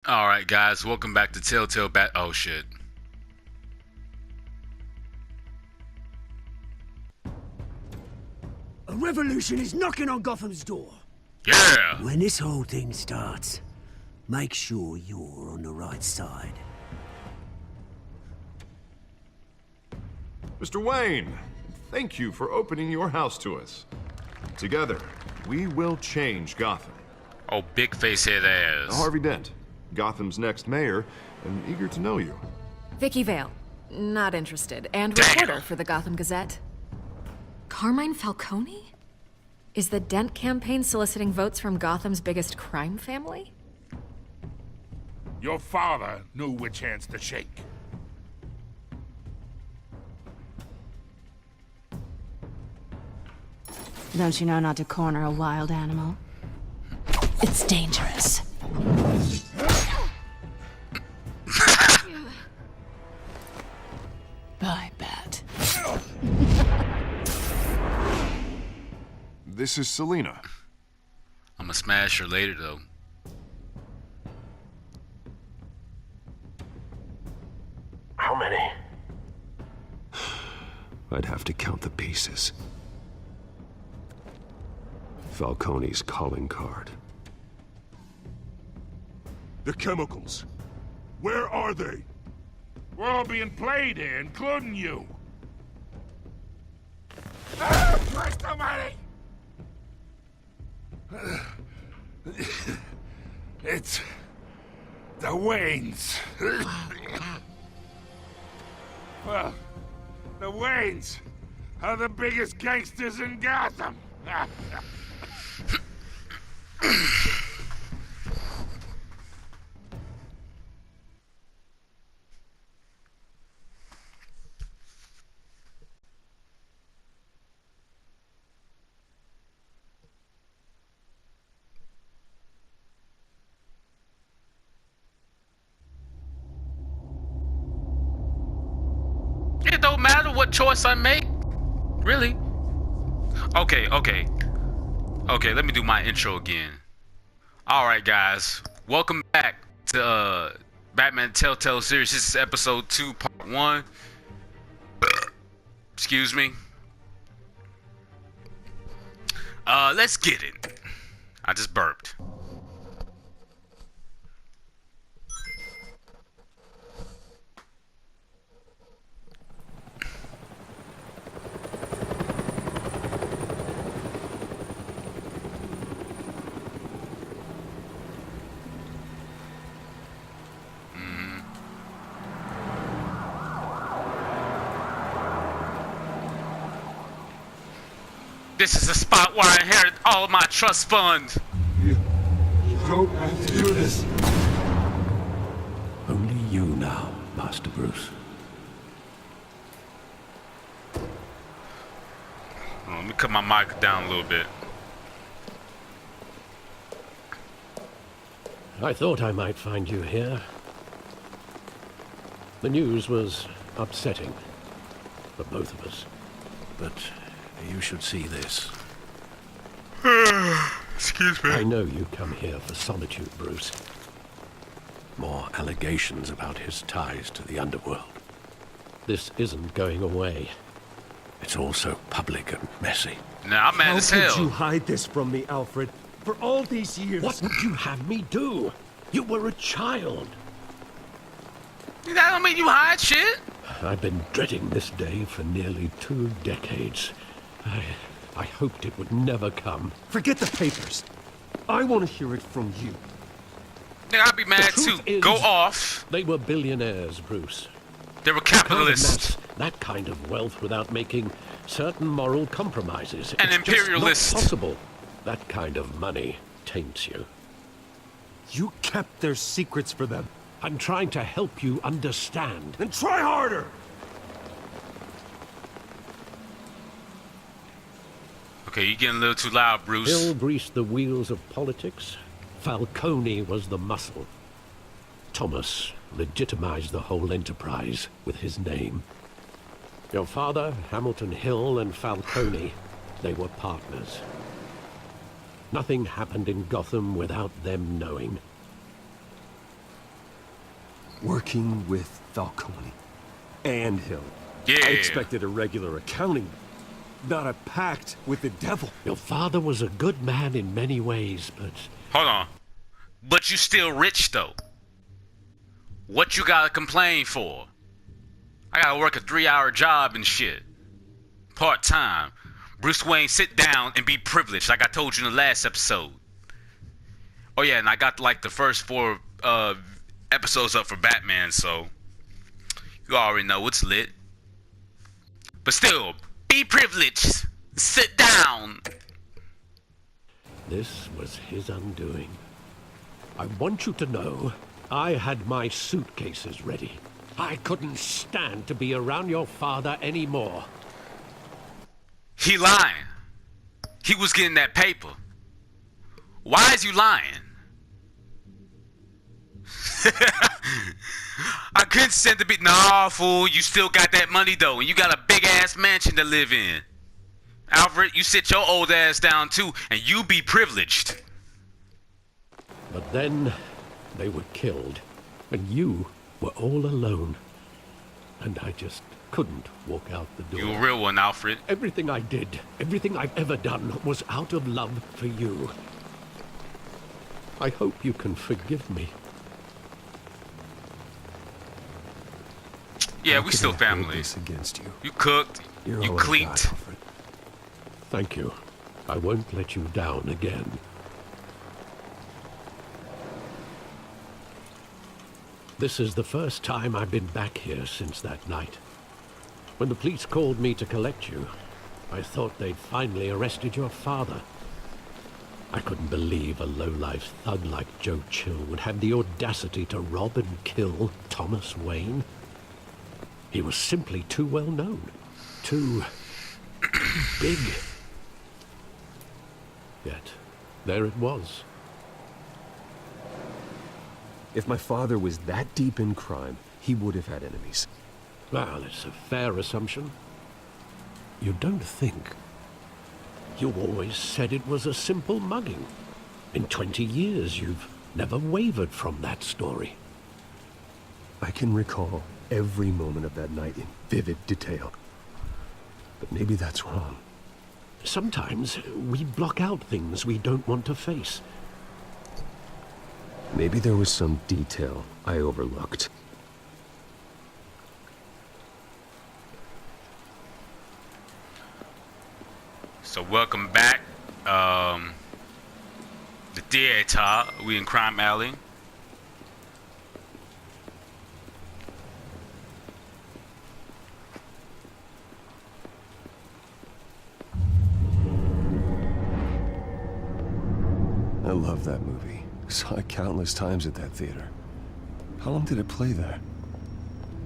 Alright, guys, welcome back to Telltale Oh, shit. A revolution is knocking on Gotham's door. Yeah! When this whole thing starts, make sure you're on the right side. Mr. Wayne, thank you for opening your house to us. Together, we will change Gotham. Oh, big face head ass. Harvey Dent, Gotham's next mayor, and eager to know you. Vicky Vale, not interested, and Damn. reporter for the Gotham Gazette. Carmine Falcone? Is the Dent campaign soliciting votes from Gotham's biggest crime family? Your father knew which hands to shake. Don't you know not to corner a wild animal? It's dangerous. Bye, Bat. This is Selina. I'ma smash her later, though. How many? I'd have to count the pieces. Falcone's calling card. The chemicals. Where are they? We're all being played here, including you. Ah, Christ almighty! It's the Waynes. Well, the Waynes are the biggest gangsters in Gotham. It don't matter what choice I make. Really? Okay, let me do my intro again. Alright, guys. Welcome back to Batman Telltale series. This is episode 2, part 1. Excuse me. Let's get it. I just burped. This is the spot where I inherit all of my trust funds. You don't have to do this. Only you now, Master Bruce. Let me cut my mic down a little bit. I thought I might find you here. The news was upsetting for both of us. But you should see this. Excuse me. I know you come here for solitude, Bruce. More allegations about his ties to the underworld. This isn't going away. It's all so public and messy. Nah, I'm mad as hell. How could you hide this from me, Alfred? For all these years... What would you have me do? You were a child. That don't mean you hide shit. I've been dreading this day for nearly 2 decades. I hoped it would never come. Forget the papers. I want to hear it from you. Nigga, I'd be mad too. Is, Go off. They were billionaires, Bruce. They were You can't capitalists. amass that kind of wealth without making certain moral compromises. And It's just imperialists. not possible. That kind of money taints you. You kept their secrets for them. I'm trying to help you understand. Then try harder! Okay, you getting a little too loud, Bruce. Hill greased the wheels of politics. Falcone was the muscle. Thomas legitimized the whole enterprise with his name. Your father, Hamilton Hill, and Falcone, they were partners. Nothing happened in Gotham without them knowing. Working with Falcone and Hill. Yeah. I expected a regular accounting, not a pact with the devil. Your father was a good man in many ways, but... Hold on. But you still rich, though. What you gotta complain for? I gotta work a 3-hour job and shit. Part-time. Bruce Wayne, sit down and be privileged, like I told you in the last episode. Oh yeah, and I got like the first 4 episodes up for Batman, so you already know it's lit. But still, be privileged. Sit down. This was his undoing. I want you to know, I had my suitcases ready. I couldn't stand to be around your father anymore. He lying. He was getting that paper. Why is you lying? I couldn't send the beat. Nah, fool. You still got that money though, and you got a big ass mansion to live in. Alfred, you sit your old ass down too, and you be privileged. But then they were killed, and you were all alone. And I just couldn't walk out the door. You a real one, Alfred. Everything I did, everything I've ever done, was out of love for you. I hope you can forgive me. Yeah, How we could still I hold family. this against you. You cooked. You're You all I got, cleaned. Alfred. Thank you. I won't let you down again. This is the first time I've been back here since that night. When the police called me to collect you, I thought they'd finally arrested your father. I couldn't believe a low-life thug like Joe Chill would have the audacity to rob and kill Thomas Wayne. He was simply too well known. Too big. Yet, there it was. If my father was that deep in crime, he would have had enemies. Well, it's a fair assumption. You don't think? You always said it was a simple mugging. In 20 years, you've never wavered from that story. I can recall every moment of that night in vivid detail. But maybe that's wrong. Sometimes we block out things we don't want to face. Maybe there was some detail I overlooked. So welcome back. The theater. We in Crime Alley. I love that movie. Saw it countless times at that theater. How long did it play there?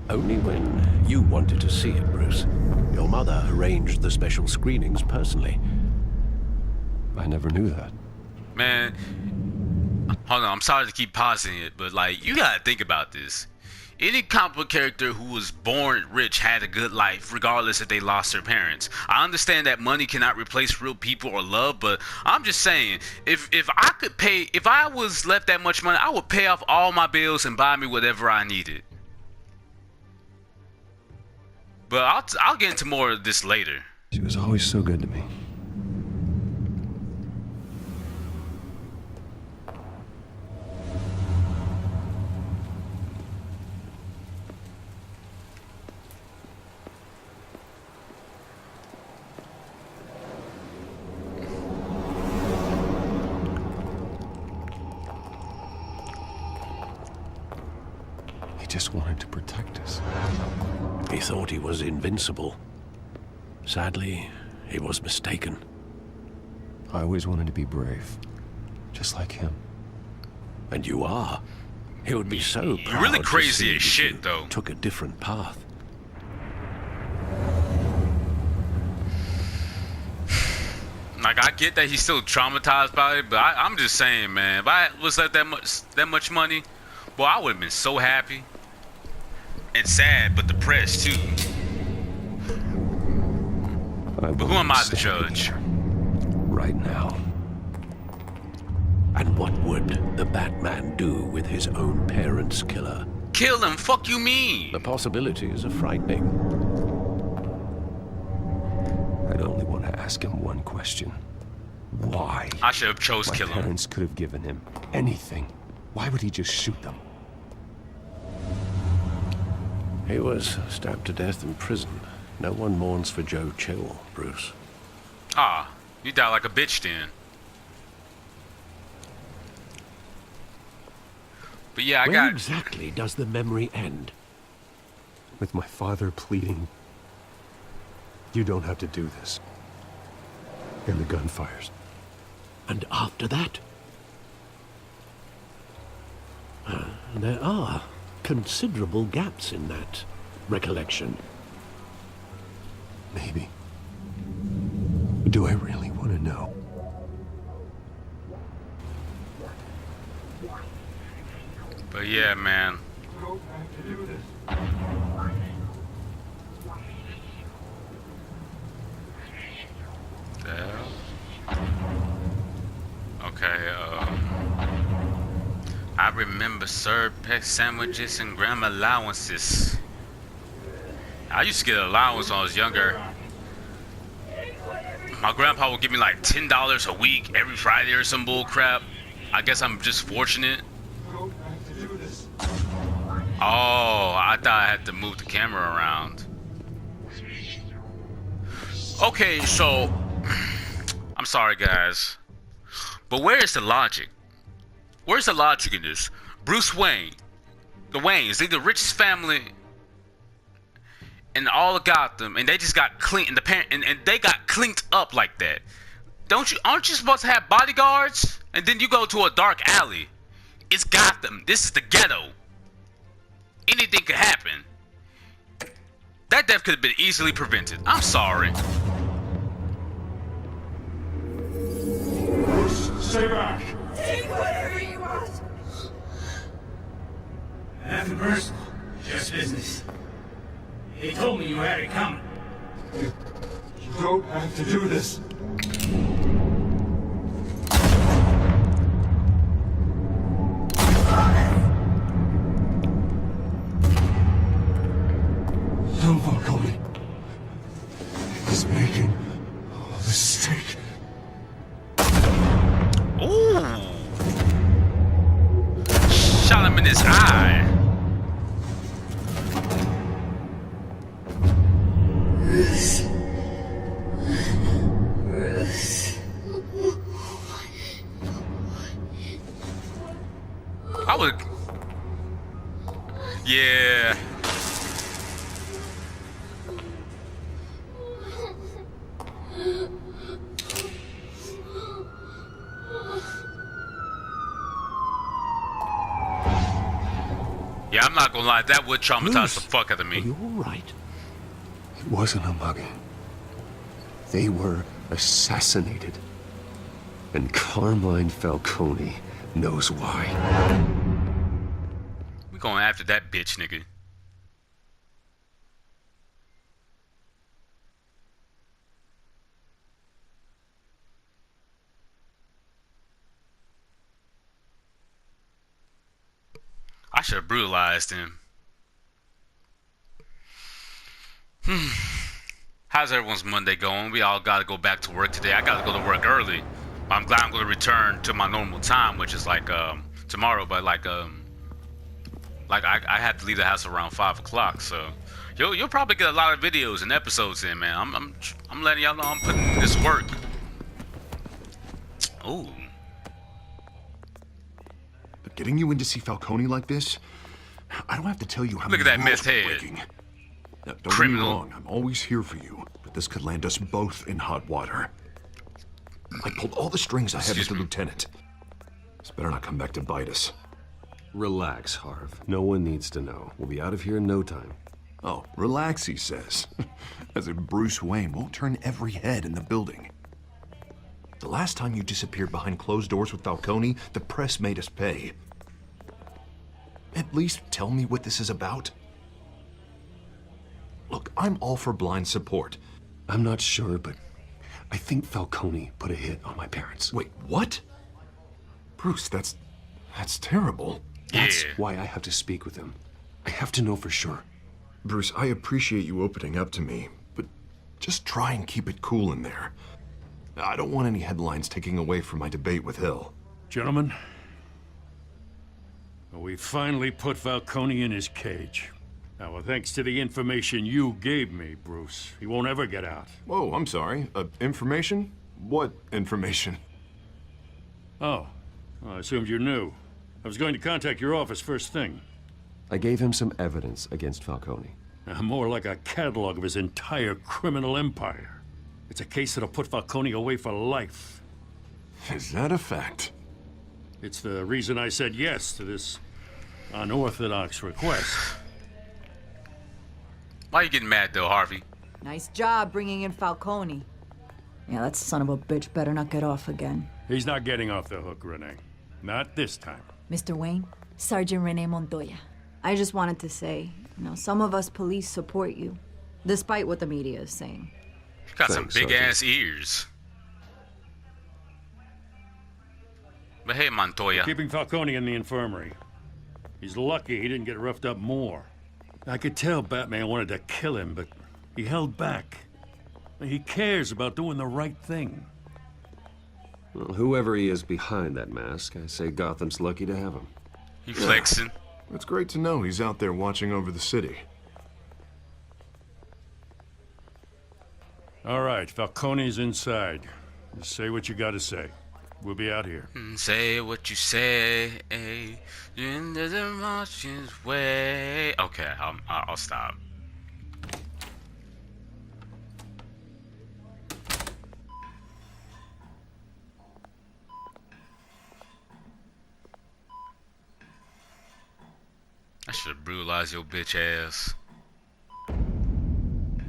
Only when you wanted to see it, Bruce. Your mother arranged the special screenings personally. I never knew that. Man, hold on. I'm sorry to keep pausing it, but like, you gotta think about this. Any comic book character who was born rich had a good life, regardless if they lost their parents. I understand that money cannot replace real people or love, but I'm just saying, if I was left that much money, I would pay off all my bills and buy me whatever I needed. But I'll get into more of this later. She was always so good to me. He just wanted to protect us. He thought he was invincible. Sadly, he was mistaken. I always wanted to be brave. Just like him. And you are. He would be so proud. You're really to crazy see as that shit, you though. Took a different path. Like, I get that he's still traumatized by it, but I'm just saying, man, if I was left that much money, boy, I would have been so happy. And sad, but depressed, too. But who am I to judge? Right now. And what would the Batman do with his own parents' killer? Kill him. Fuck you mean? The possibilities are frightening. I'd only want to ask him one question. Why? I should have chose My kill him. parents could have given him anything. Why would he just shoot them? He was stabbed to death in prison. No one mourns for Joe Chill, Bruce. Ah, you die like a bitch then. But yeah, Where exactly does the memory end? With my father pleading, "You don't have to do this." And the gun fires. And after that? There are considerable gaps in that recollection. Maybe. Do I really want to know? But yeah, man. Okay, I remember served pet sandwiches and grandma allowances. I used to get an allowance when I was younger. My grandpa would give me like $10 a week every Friday or some bull crap. I guess I'm just fortunate. Oh, I thought I had to move the camera around. Okay, so I'm sorry guys, but where is the logic? Where's the logic in this? Bruce Wayne, the Waynes, they the richest family in all of Gotham, and they just got clean, and the parent, and they got cleaned up like that. Aren't you supposed to have bodyguards? And then you go to a dark alley. It's Gotham. This is the ghetto. Anything could happen. That death could have been easily prevented. I'm sorry. Stay back. Take whatever you want. Nothing personal, just business. He told me you had it coming. You don't have to do this. No, Falcone. He's making a mistake. Ooh. Shot him in his eye. I would. Yeah. Yeah, I'm not gonna lie, that would traumatize the fuck out of me. Are you all right? It wasn't a mugging. They were assassinated. And Carmine Falcone knows why. We going after that bitch, nigga. I should have brutalized him. How's everyone's Monday going? We all gotta go back to work today. I gotta go to work early. I'm glad I'm gonna return to my normal time, which is like tomorrow, but like I had to leave the house around 5 o'clock, so you'll probably get a lot of videos and episodes in, man. I'm letting y'all know I'm putting in this work. Ooh. But getting you in to see Falcone like this, I don't have to tell you how Look at many that rules meth we're head. breaking. Now, don't Criminal. get me wrong, I'm always here for you, but this could land us both in hot water. I pulled all the strings I had with the lieutenant. This better not come back to bite us. Relax, Harv. No one needs to know. We'll be out of here in no time. Oh, relax, he says. As if Bruce Wayne won't turn every head in the building. The last time you disappeared behind closed doors with Falcone, the press made us pay. At least tell me what this is about. Look, I'm all for blind support. I'm not sure, but I think Falcone put a hit on my parents. Wait, what? Bruce, that's terrible. That's Yeah. why I have to speak with him. I have to know for sure. Bruce, I appreciate you opening up to me, but just try and keep it cool in there. I don't want any headlines taking away from my debate with Hill. Gentlemen, we finally put Falcone in his cage. Now, thanks to the information you gave me, Bruce, he won't ever get out. Whoa, I'm sorry. Information? What information? Oh, well, I assumed you knew. I was going to contact your office first thing. I gave him some evidence against Falcone. More like a catalog of his entire criminal empire. It's a case that'll put Falcone away for life. Is that a fact? It's the reason I said yes to this unorthodox request. Why are you getting mad though, Harvey? Nice job bringing in Falcone. Yeah, that son of a bitch better not get off again. He's not getting off the hook, Renee. Not this time. Mr. Wayne, Sergeant Renee Montoya. I just wanted to say, some of us police support you, despite what the media is saying. You got some big-ass ears. But hey, Montoya. We're keeping Falcone in the infirmary. He's lucky he didn't get roughed up more. I could tell Batman wanted to kill him, but he held back. He cares about doing the right thing. Well, whoever he is behind that mask, I say Gotham's lucky to have him. He flexing. It's great to know he's out there watching over the city. All right, Falcone's inside. Just say what you gotta say. We'll be out here. Say what you say. In the emotions way. Okay, I'll stop. I should have brutalized your bitch ass.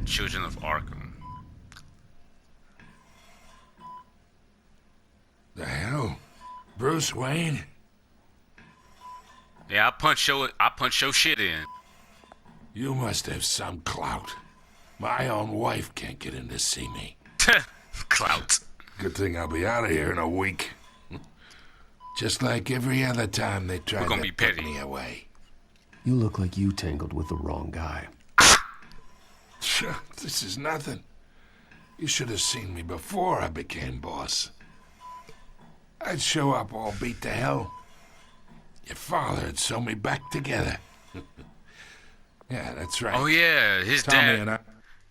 Children of Arkham. The hell? Bruce Wayne? Yeah, I punch your shit in. You must have some clout. My own wife can't get in to see me. Clout. Good thing I'll be out of here in a week. Just like every other time they tried to put me away. You look like you tangled with the wrong guy. This is nothing. You should have seen me before I became boss. I'd show up all beat to hell. Your father'd sew me back together. Yeah, that's right. Oh yeah, his dad.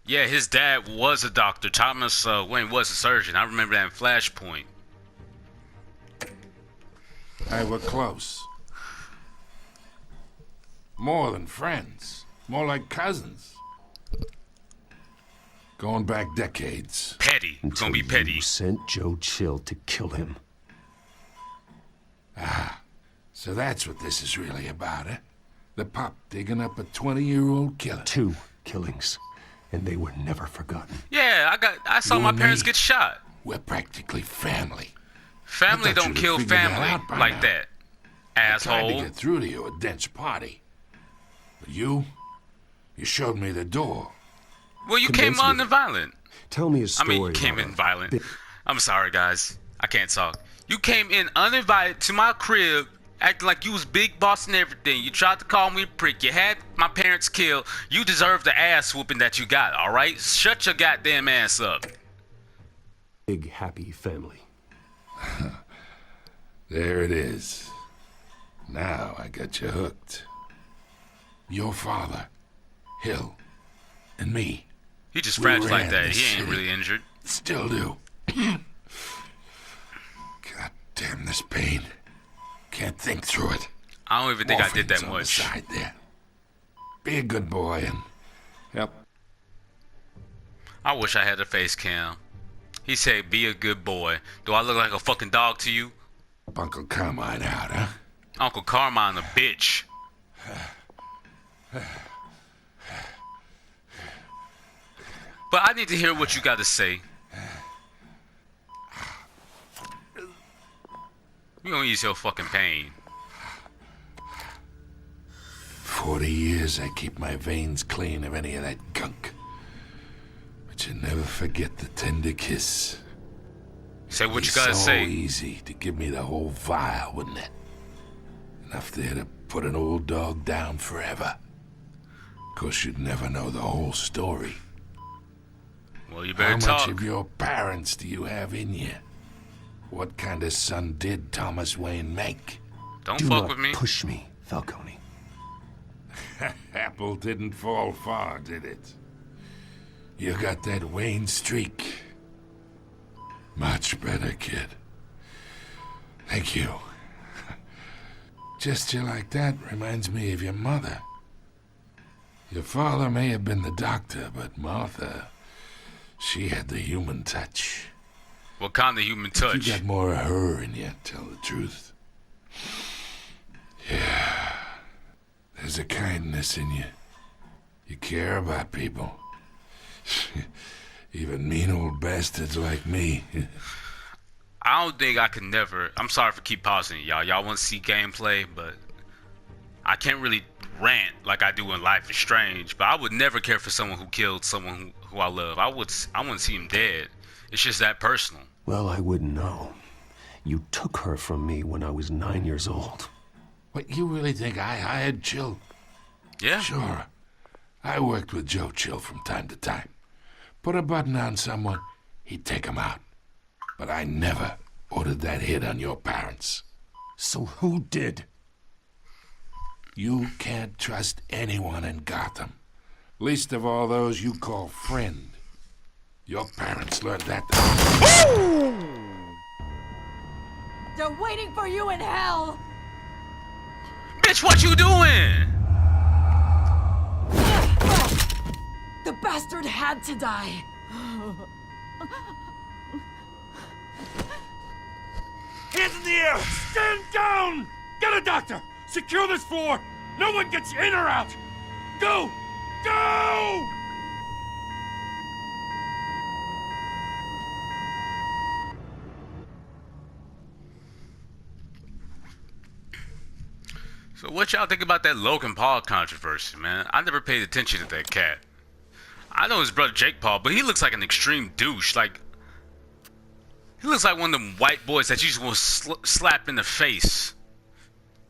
Yeah, his dad was a doctor. Thomas Wayne was a surgeon. I remember that in Flashpoint. Hey, we're close. More than friends. More like cousins. Going back decades. Petty. It's gonna be petty. You sent Joe Chill to kill him. Ah, so that's what this is really about, eh? The pup digging up a 20-year-old killer. 2 killings, and they were never forgotten. Yeah, I saw my parents get shot. We're practically family. Family don't kill family like that, asshole. I tried to get through to you at Dent's party. But you showed me the door. Well, you came on violent. Tell me a story. I mean, you came in violent. I'm sorry, guys. I can't talk. You came in uninvited to my crib, acting like you was big boss and everything. You tried to call me a prick. You had my parents killed. You deserve the ass whooping that you got, all right? Shut your goddamn ass up. Big, happy family. There it is. Now I got you hooked. Your father, Hill, and me. He just fragile like that. He ain't really injured. Still do. God damn this pain. Can't think through it. I don't even think I did that much. Side there. Be a good boy and help. I wish I had a face cam. He said, be a good boy. Do I look like a fucking dog to you? Uncle Carmine out, huh? Uncle Carmine, a bitch. But I need to hear what you got to say. You gonna ease your fucking pain. 40 years I keep my veins clean of any of that gunk. But you never forget the tender kiss. Say what you gotta say. So easy to give me the whole vial, wouldn't it? Enough there to put an old dog down forever. 'Cause you'd never know the whole story. Well, you better How talk. much of your parents do you have in you? What kind of son did Thomas Wayne make? Don't Do fuck not with me. push me, Falcone. Apple didn't fall far, did it? You got that Wayne streak. Much better, kid. Thank you. Gesture like that reminds me of your mother. Your father may have been the doctor, but Martha, she had the human touch. What kind of human touch? You got more of her in you, tell the truth. Yeah. There's a kindness in you. You care about people. Even mean old bastards like me. I don't think I could never. I'm sorry for keep pausing it, y'all. Y'all want to see gameplay, but I can't really rant like I do in Life is Strange. But I would never care for someone who killed someone who I love. I want to see him dead. It's just that personal. Well, I wouldn't know. You took her from me when I was 9 years old. What, you really think I hired Chill? Yeah. Sure. I worked with Joe Chill from time to time. Put a button on someone, he'd take him out. But I never ordered that hit on your parents. So who did? You can't trust anyone in Gotham. Least of all those you call friend. Your parents learned that. They're waiting for you in hell! Bitch, what you doing? The bastard had to die. Hands in the air! Stand down! Get a doctor! Secure this floor! No one gets in or out! Go! Go! So what y'all think about that Logan Paul controversy, man? I never paid attention to that cat. I know his brother Jake Paul, but he looks like an extreme douche. Like, he looks like one of them white boys that you just want to slap in the face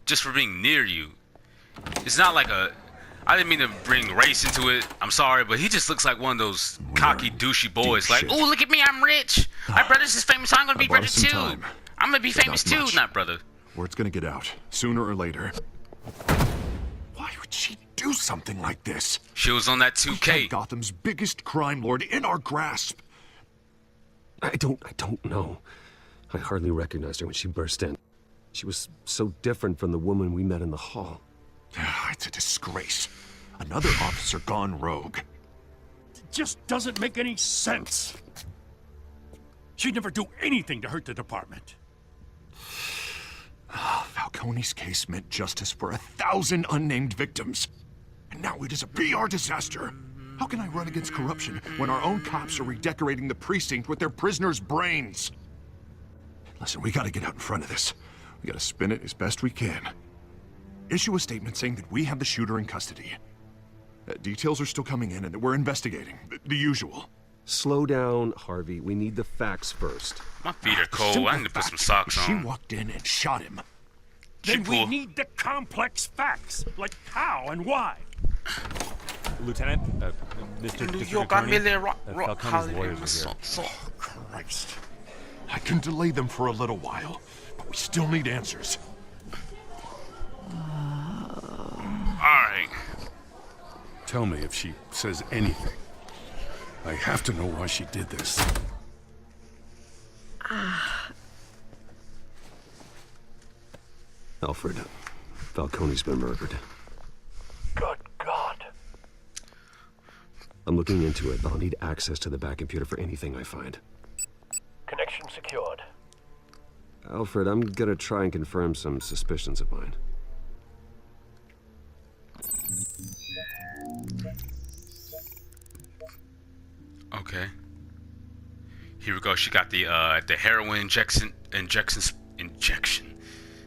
just for being near you. It's not like a... I didn't mean to bring race into it. I'm sorry, but he just looks like one of those cocky, douchey boys. Like, oh, look at me, I'm rich. My brother's is famous, so I'm going to be rich too. Time. I'm going to be famous too. Much. Not brother. Word's gonna get out, sooner or later. Why would she do something like this? She was on that 2K. We had Gotham's biggest crime lord in our grasp. I don't know. I hardly recognized her when she burst in. She was so different from the woman we met in the hall. It's a disgrace. Another officer gone rogue. It just doesn't make any sense. She'd never do anything to hurt the department. Falcone's case meant justice for 1,000 unnamed victims. And now it is a PR disaster. How can I run against corruption when our own cops are redecorating the precinct with their prisoners' brains? Listen, we gotta get out in front of this. We gotta spin it as best we can. Issue a statement saying that we have the shooter in custody. Details are still coming in and that we're investigating. The usual. Slow down, Harvey. We need the facts first. My feet are cold. I need to put some socks on. She walked in and shot him. Then we need the complex facts, like how and why. Lieutenant, Mr. New District York, Attorney, I'm really Falcone's lawyers are here. Oh, Christ. I can delay them for a little while, but we still need answers. Alright. Tell me if she says anything. I have to know why she did this. Alfred, Falcone's been murdered. Good God. I'm looking into it, but I'll need access to the back computer for anything I find. Connection secured. Alfred, I'm gonna try and confirm some suspicions of mine. Okay. Here we go. She got the heroin injection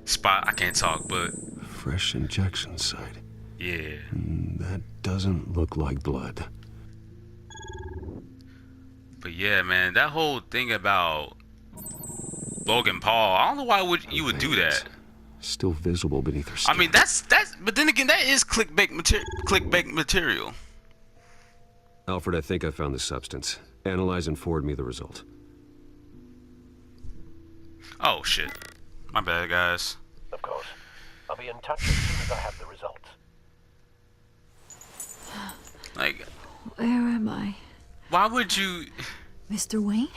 spot. I can't talk, but Fresh injection site. yeah. That doesn't look like blood. But yeah, man, that whole thing about Logan Paul, I don't know why you would do that. still visible beneath her skin. I mean, that's. But then again, that is clickbait material. Alfred, I think I found the substance. Analyze and forward me the result. Oh shit! My bad, guys. Of course. I'll be in touch as soon as I have the results. Like, where am I? Why would you, Mr. Wayne?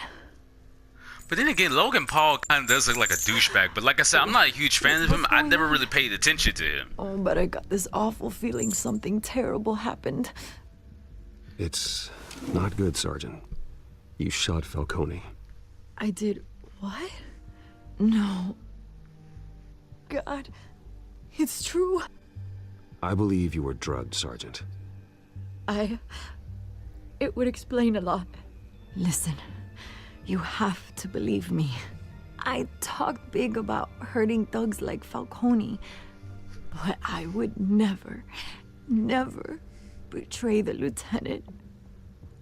But then again, Logan Paul kind of does look like a douchebag. But like I said, I'm not a huge fan of him. I never really paid attention to him. Oh, but I got this awful feeling something terrible happened. It's not good, Sergeant. You shot Falcone. I did what? No. God, it's true. I believe you were drugged, Sergeant. It would explain a lot. Listen, you have to believe me. I talked big about hurting thugs like Falcone, but I would never betray the lieutenant.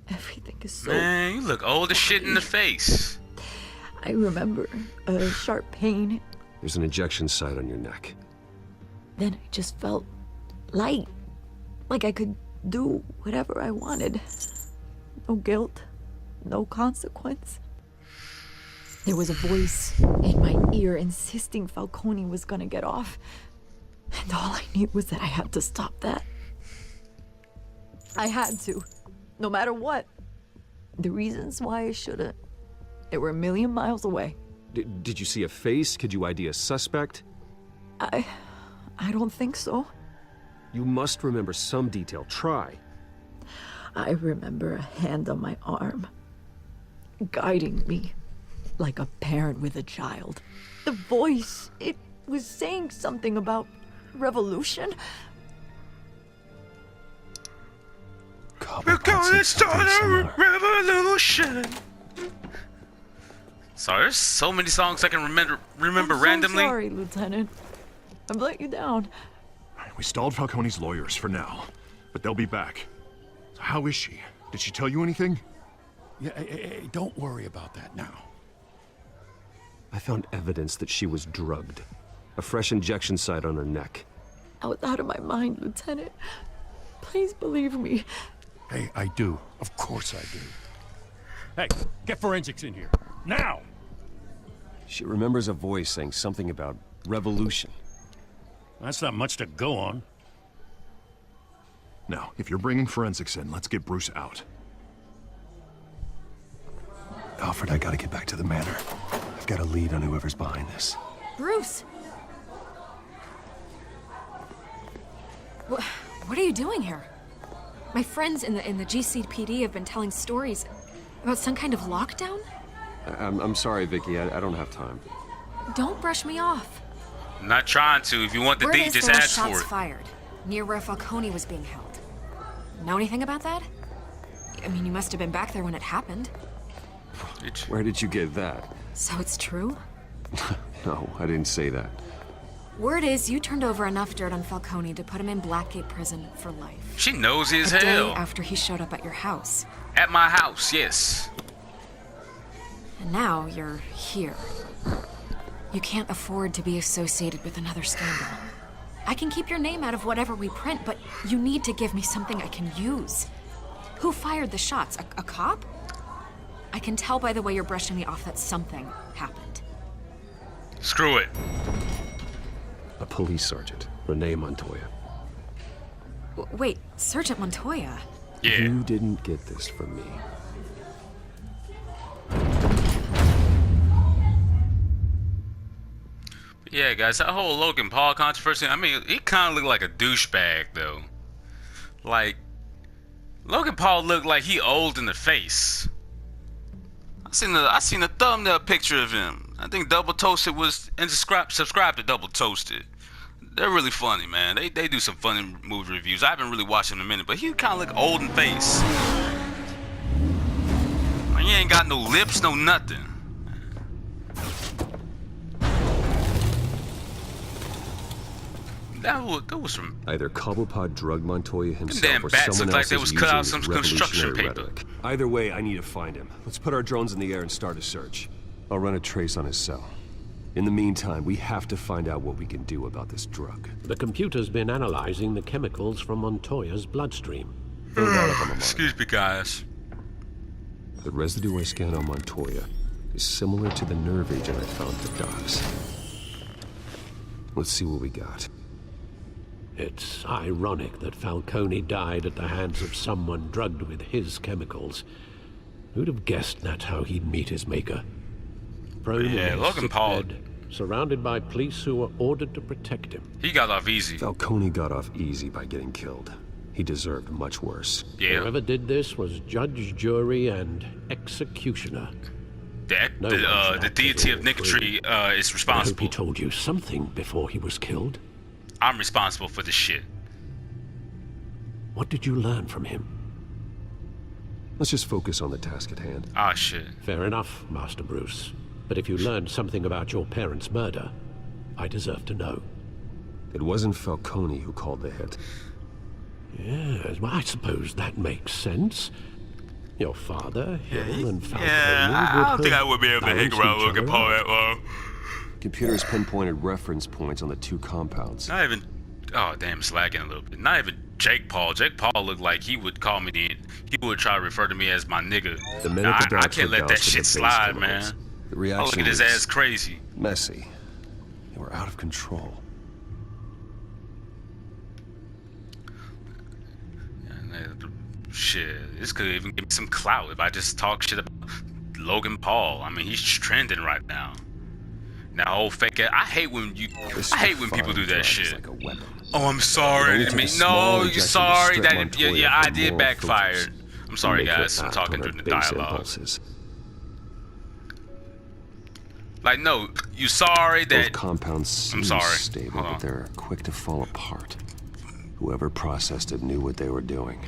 Everything is so... Man, you look old as shit in the face. I remember a sharp pain. There's an injection site on your neck. Then I just felt light. Like I could do whatever I wanted. No guilt, no consequence. There was a voice in my ear insisting Falcone was gonna get off. And all I knew was that I had to stop that. I had to, no matter what. The reasons why I shouldn't, they were a million miles away. Did you see a face? Could you ID a suspect? I don't think so. You must remember some detail. Try. I remember a hand on my arm, guiding me like a parent with a child. The voice, it was saying something about revolution. We're gonna start a revolution. Sorry, there's so many songs I can remember I'm randomly. So sorry, Lieutenant. I've let you down. We stalled Falcone's lawyers for now, but they'll be back. So how is she? Did she tell you anything? Yeah, hey, don't worry about that now. I found evidence that she was drugged. A fresh injection site on her neck. I was out of my mind, Lieutenant. Please believe me. Hey, I do. Of course I do. Hey, get forensics in here. Now! She remembers a voice saying something about revolution. That's not much to go on. Now, if you're bringing forensics in, let's get Bruce out. Alfred, I gotta get back to the manor. I've got a lead on whoever's behind this. Bruce! What are you doing here? My friends in the GCPD have been telling stories about some kind of lockdown? I'm sorry, Vicky. I don't have time. Don't brush me off. I'm not trying to. If you want the Word deed, is just there were ask for shots it. fired near where Falcone was being held. Know anything about that? I mean, you must have been back there when it happened. Where did you get that? So it's true? No, I didn't say that. Word is you turned over enough dirt on Falcone to put him in Blackgate prison for life. She nosy as A hell. day after he showed up at your house. At my house, yes. And now you're here. You can't afford to be associated with another scandal. I can keep your name out of whatever we print, but you need to give me something I can use. Who fired the shots? A cop? I can tell by the way you're brushing me off that something happened. Screw it. A police sergeant, Renee Montoya. Wait, Sergeant Montoya? Yeah. You didn't get this from me. Yeah, guys, that whole Logan Paul controversy, I mean, he kind of looked like a douchebag, though. Like, Logan Paul looked like he old in the face. I seen a thumbnail picture of him. I think Double Toasted was, and subscribe to Double Toasted. They're really funny, man. They do some funny movie reviews. I haven't really watched them in a minute, but he kind of look old in face. Like, he ain't got no lips, no nothing. That was from Either Cobblepot drugged Montoya himself damn or bats someone look like else they is was using cut out his some construction revolutionary paper. rhetoric. Either way, I need to find him. Let's put our drones in the air and start a search. I'll run a trace on his cell. In the meantime, we have to find out what we can do about this drug. The computer's been analyzing the chemicals from Montoya's bloodstream. Excuse me, guys. The residue I scanned on Montoya is similar to the nerve agent I found at the docks. Let's see what we got. It's ironic that Falcone died at the hands of someone drugged with his chemicals. Who'd have guessed that's how he'd meet his maker? Prone in his Logan sick Paul. bed, surrounded by police who were ordered to protect him. He got off easy. Falcone got off easy by getting killed. He deserved much worse. Yeah. Whoever did this was judge, jury, and executioner. The deity of Nicktree is I hope responsible. he told you something before he was killed. I'm responsible for this shit. What did you learn from him? Let's just focus on the task at hand. Ah, shit. Fair enough, Master Bruce. But if you learned something about your parents' murder, I deserve to know. It wasn't Falcone who called the hit. Yes, well, I suppose that makes sense. Your father, Hill, and Falcone I don't think I would be able to hang around Logan Paul that long. Computers pinpointed reference points on the two compounds. Not even... Oh, damn, it's lagging a little bit. Not even Jake Paul. Jake Paul looked like he would call me... He would try to refer to me as my nigga. The minute the I docs can't were let that doused with shit the base slide, chemicals, man. The Oh, reaction look at his was ass crazy. messy. They were out of control. Shit, this could even give me some clout if I just talk shit about Logan Paul. I mean, he's trending right now. That whole fake ass. I hate when people do that shit. Like a weapon. Oh, I'm sorry. I mean, no, you're sorry that it, yeah, I did backfire. I'm sorry, guys. I'm talking during the dialogue. Impulses. Like, no, you sorry that. Both compounds seem I'm sorry. stable, but they're quick to fall apart. Whoever processed it knew what they were doing.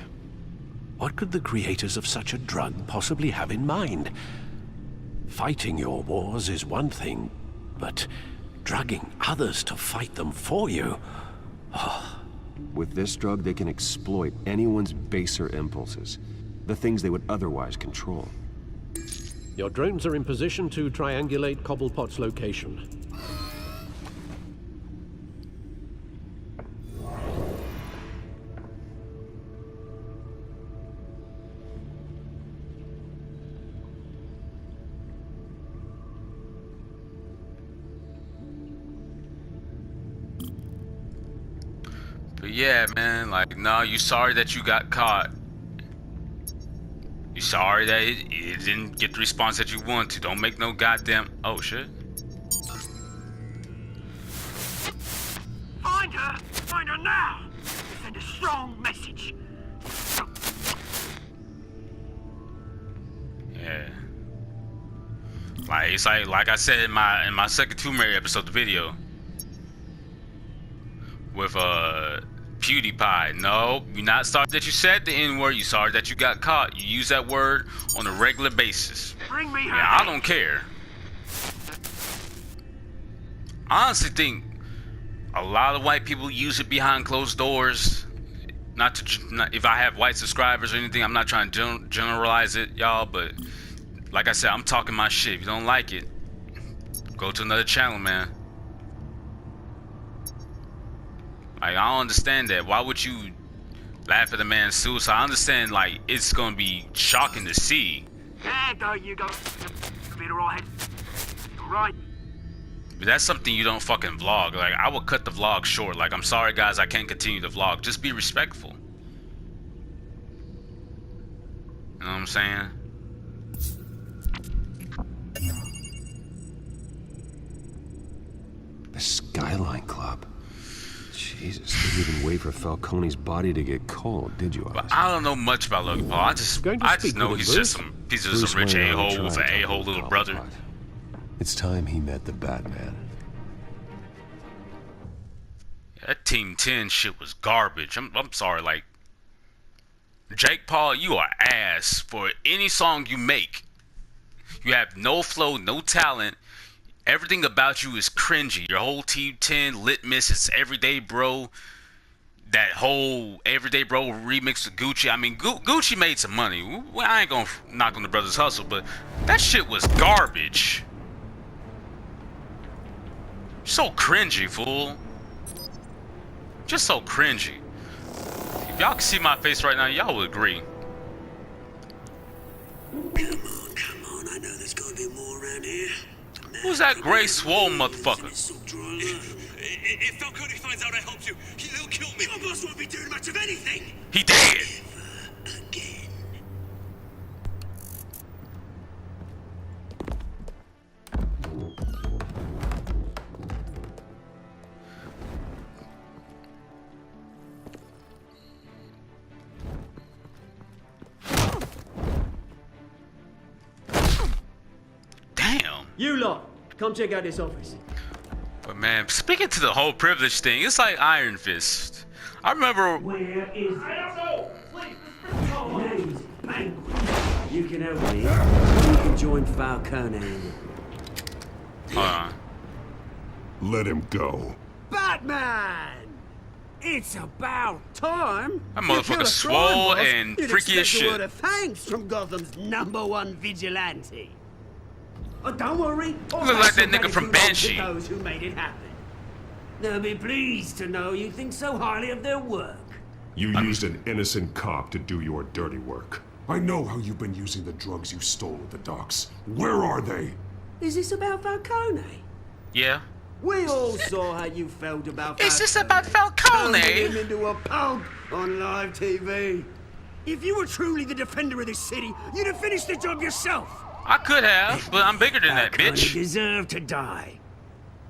What could the creators of such a drug possibly have in mind? Fighting your wars is one thing, but drugging others to fight them for you? Oh. With this drug, they can exploit anyone's baser impulses, the things they would otherwise control. Your drones are in position to triangulate Cobblepot's location. But yeah, man, like, no, you sorry that you got caught. You sorry that it didn't get the response that you wanted to. Don't make no goddamn... Oh, shit. Find her! Find her now! Send a strong message. Yeah. Like, it's like I said in my second Tomb Raider episode, the video. With PewDiePie. No, you're not sorry that you said the N-word. You sorry that you got caught. You use that word on a regular basis. Bring me her. Yeah, I don't care. I honestly think a lot of white people use it behind closed doors. Not if I have white subscribers or anything, I'm not trying to generalize it, y'all. But like I said, I'm talking my shit. If you don't like it, go to another channel, man. Like, I don't understand that. Why would you laugh at a man's suicide? I understand, like, it's gonna be shocking to see. Yeah, there you go. Be right. Right. But that's something you don't fucking vlog. Like, I would cut the vlog short. Like, I'm sorry, guys, I can't continue the vlog. Just be respectful. You know what I'm saying? The Skyline Club. Jesus, didn't even wait for Falcone's body to get cold, did you? But I don't know much about Logan Paul. I just know he's just some piece of some rich a-hole with an a-hole little brother. It's time he met the Batman. That Team 10 shit was garbage. I'm sorry, like, Jake Paul, you are ass for any song you make. You have no flow, no talent. Everything about you is cringy. Your whole Team 10 litmus, it's Everyday Bro. That whole Everyday Bro remix with Gucci. I mean, Gucci made some money. I ain't gonna knock on the brother's hustle, but that shit was garbage. So cringy, fool. Just so cringy. If y'all can see my face right now, y'all would agree. Come on, I know there's gotta be more around here. Who's that gray swole motherfucker? If Falcone finds out I helped you, he'll kill me. Your boss won't be doing much of anything. He dead. Again. Damn. You lot, come check out this office. But man, speaking to the whole privilege thing, it's like Iron Fist. I remember. Where is it? I don't know. Please, You can help me. You can join Falcone. Hold on. Let him go. Batman! It's about time. That motherfucker swole and freaky as shit. A word of thanks from Gotham's #1 vigilante. Oh, don't worry. Look like that nigga from Banshee. Those who made it happen. They'll be pleased to know you think so highly of their work. You used an innocent cop to do your dirty work. I know how you've been using the drugs you stole at the docks. Where are they? Is this about Falcone? Yeah. We all saw how you felt about Is this about Falcone? Turning him into a pug on live TV. If you were truly the defender of this city, you'd have finished the job yourself. I could have, but I'm bigger than that, Falcone bitch. deserve to die.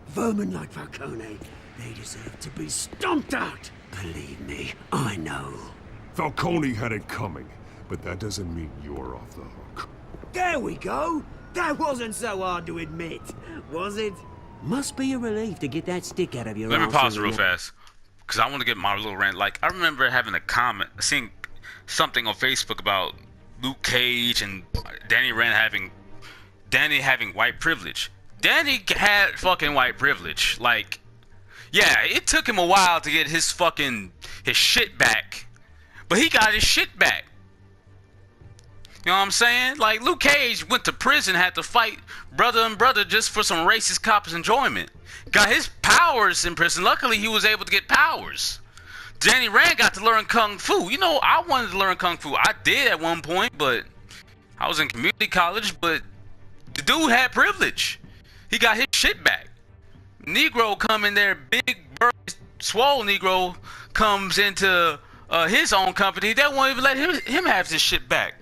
Vermin like Falcone, they deserve to be stomped out. Believe me, I know. Falcone had it coming, but that doesn't mean you're off the hook. There we go. That wasn't so hard to admit, was it? Must be a relief to get that stick out of your Let me arse pause and real fast, because I want to get my little rant. Like, I remember having a comment, seeing something on Facebook about Luke Cage and Danny Rand having white privilege. Danny had fucking white privilege. Like, yeah, it took him a while to get his shit back, but he got his shit back. You know what I'm saying? Like, Luke Cage went to prison, had to fight brother and brother just for some racist cops' enjoyment. Got his powers in prison. Luckily, he was able to get powers. Danny Rand got to learn Kung Fu. You know, I wanted to learn Kung Fu. I did at one point, but I was in community college, but the dude had privilege. He got his shit back. Negro come in there, big, burly, swole Negro comes into his own company. They won't even let him have his shit back.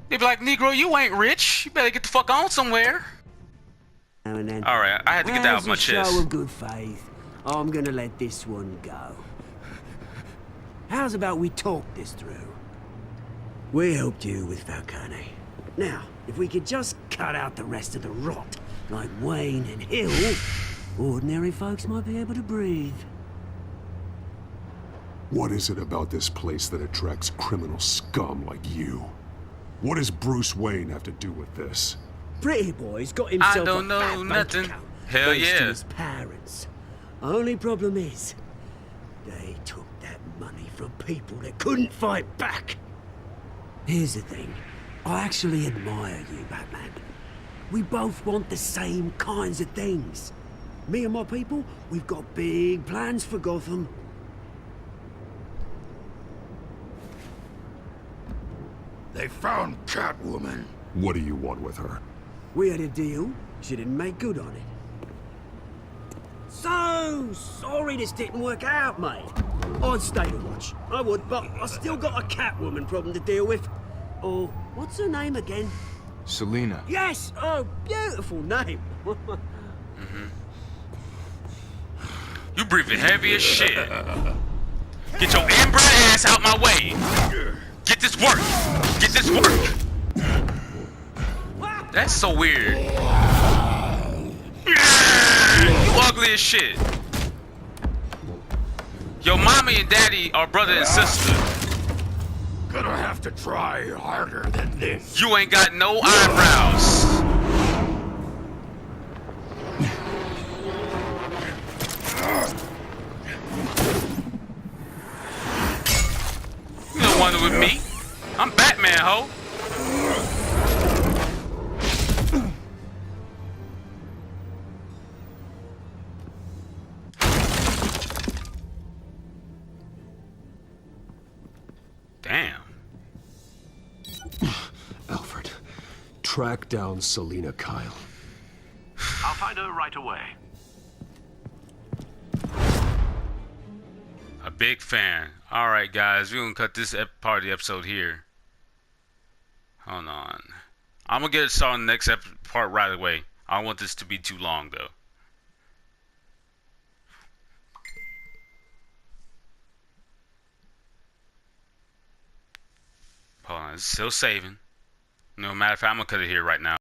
They be like, Negro, you ain't rich. You better get the fuck on somewhere. Alright, I had to get that off my chest. Show of good faith. I'm gonna let this one go. How's about we talk this through? We helped you with Falcone. Now, if we could just cut out the rest of the rot, like Wayne and Hill, ordinary folks might be able to breathe. What is it about this place that attracts criminal scum like you? What does Bruce Wayne have to do with this? Pretty Boy's got himself I don't know nothing. Hell thanks to yeah. his parents. Only problem is, they took that money from people that couldn't fight back. Here's the thing. I actually admire you, Batman. We both want the same kinds of things. Me and my people, we've got big plans for Gotham. They found Catwoman. What do you want with her? We had a deal. She didn't make good on it. So sorry this didn't work out, mate. I'd stay to watch. I would, but I still got a Catwoman problem to deal with. Oh, what's her name again? Selena. Yes! Oh, beautiful name. You breathing heavy as shit. Get your inbred ass out my way. Get this work. Get this work. That's so weird. You ugly as shit. Your mommy and daddy are brother and sister. Gonna have to try harder than this. You ain't got no eyebrows. You don't want it with me. I'm Batman, ho. track down Selina Kyle. I'll find her right away. A big fan. Alright guys, we're gonna cut this part of the episode here. Hold on. I'm gonna get started on the next part right away. I don't want this to be too long though. Hold on, it's still saving. No matter if I'm gonna cut it here right now.